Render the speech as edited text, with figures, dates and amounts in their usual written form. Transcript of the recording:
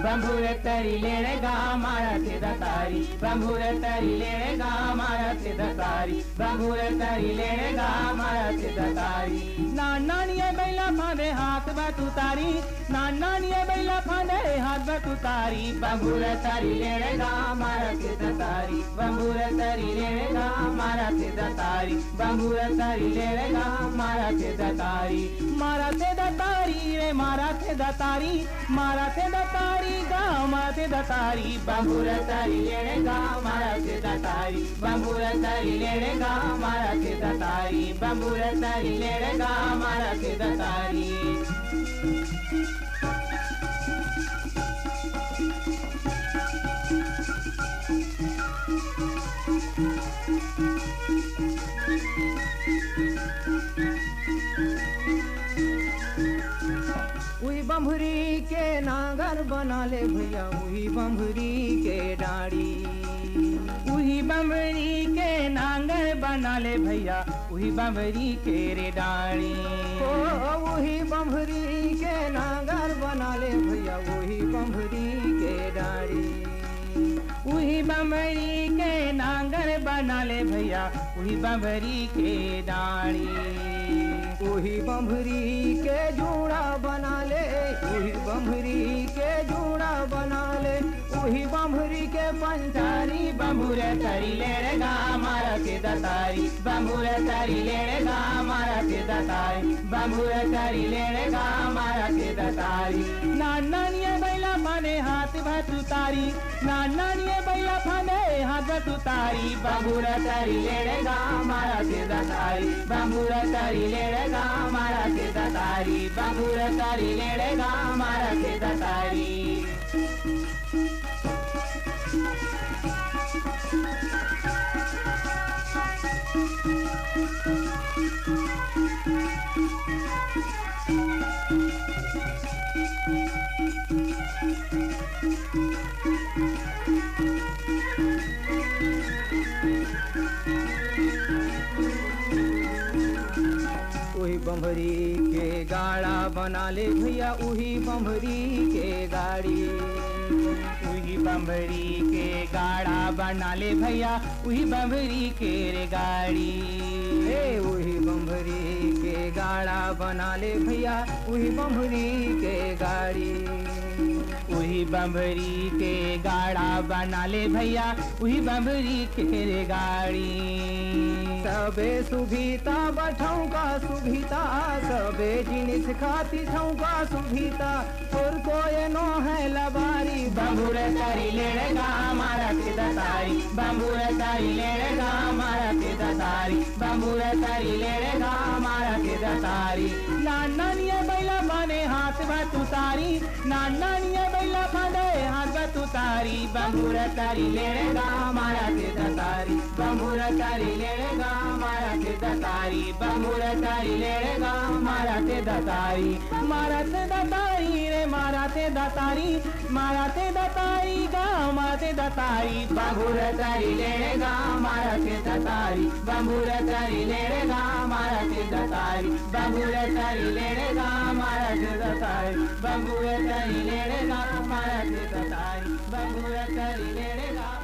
बंबूर तरी लेणे गा मारा ते दतारी बंबूर तरी लेणे गा मारा ते दतारी बंबूर तरी लेणे गा मारा ते दतारी नानिये बैला फांदे हाथ बतु तारी नानिये बैला फांदे हाथ बतु तारी बंबूर तरी लेणे गा मारा ते दतारी बंबूर तरी लेणे गा मारा ते दतारी बंबूर तरी लेणे गा मारा ते दतारी मारा ते दतारी रे मारा ते दतारी मारा ते दतारी गा मारा ते दतारी बंबूर तरी लेणे गा मारा ते दतारी बंबूर तरी लेणे गा मारा ते दतारी बंबूर तरी लेणे गा मारा ते दतारी उही बंभरी के नांगर बना ले भैया उही बंभरी के डाड़ी उही बंबरी के नांगर बना ले भैया उही बंबरी के रे डाड़ी ओ उही बंभरी के नांगर बना ले भैया उही बंभरी के डाड़ी उही बंबरी के नांगर बना ले भैया उही बंबरी के डाड़ी उही बंभरी के जूड़ा बना ले उही बंभरी के जूड़ा बना ले उही बंभरी के पंचारी बंबूर तरी लेणे गा मारा ते दतारी बंबूर तरी लेणे गा मारा ते दतारी बंबूर तरी लेणे गा मारा ते दतारी नानिये बैला फांदे हाथ बतु तारी नानिये बैला फांदे हाथ बतु तारी बंबूर तरी लेणे गा मारा ते दतारी बंबूर तरी लेणे गा मारा ते दतारी बंबूर तरी लेणे गा मारा ते दतारी उही बंभरी के गाड़ा बना ले भैया उही बंभरी के गाड़ी उही बंबरी के गाड़ा बना ले भैया उही बंबरी के रे गाड़ी ए उही बंभरी के गाड़ा बना ले भैया उही बंभरी के गाड़ी उही बंबरी के गाड़ा बना ले भैया उही बंबरी के रे गाड़ी सबे सुभिता बठौ का सुभिता सबे जिनिस खाती छौ का सुभिता और कोई नो है लबारी बंबूर तरी लेणे गा मारा ते दतारी बंबूर तरी लेणे गा मारा ते दतारी बंबूर तरी लेणे गा मारा ते दतारी नानिये बैला फांदे हाथ बतु तारी नानिये बैला फांदे हाथ बतु तारी बंबूर तरी लेणे गा मारा ते दतारी बंबूर तरी लेणे गा मारा ते दतारी बंबूर तरी लेणे गा मारा ते दतारी मारा ते दतारी रे मारा ते दतारी मारा ते दतारी गा मारा ते दतारी बंबूर तरी लेणे गा मारा ते दतारी बंबूर तरी लेणे गा मारा ते दतारी बंबूर तरी लेणे गा मारा ते दतारी बंबूर तरी लेणे गा मारा ते दतारी बंबूर तरी लेणे गा